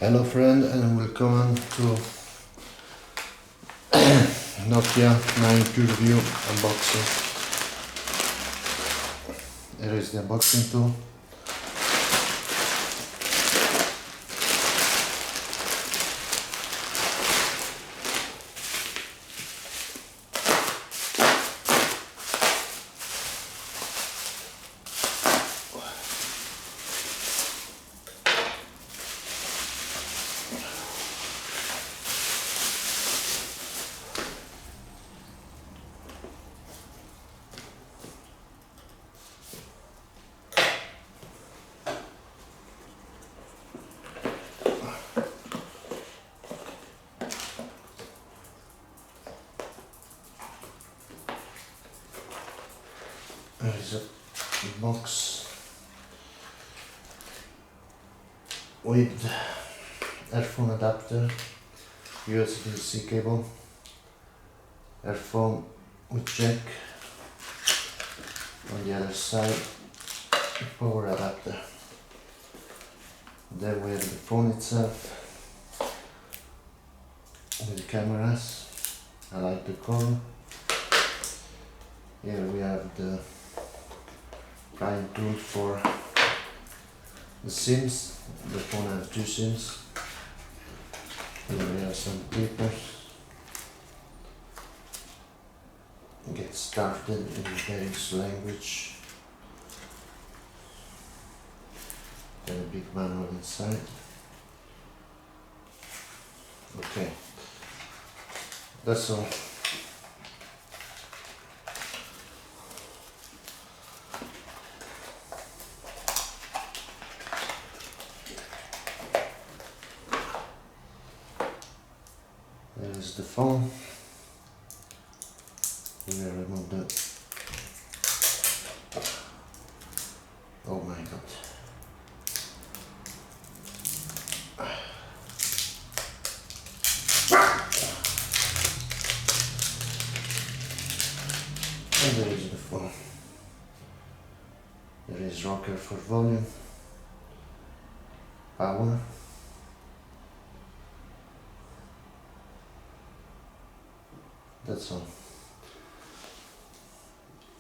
Hello friend and welcome to Nokia 9 Pureview unboxing. Here is the unboxing tool. There is a box with earphone adapter, USB-C cable, earphone with jack, on the other side power adapter. Then we have the phone itself with the cameras. I like the color. Here we have the flying tool for the SIMs. The phone has 2 SIMs. Here we have some papers. Get started in various language. And a big manual inside. Okay, that's all. There is the phone. We will remove the. Oh my god. And there is the phone. There is rocker for volume, power. That's all.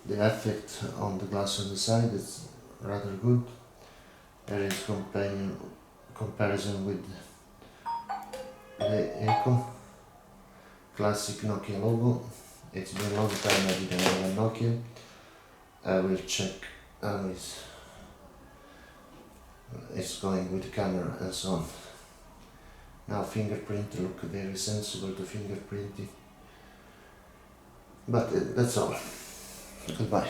The effect on the glass on the side is rather good. There is comparison with the Echo classic Nokia logo. It's been a long time I didn't have a Nokia. I will check how it's going with the camera and so on. Now fingerprint look very sensible to fingerprinting. But that's all. Goodbye.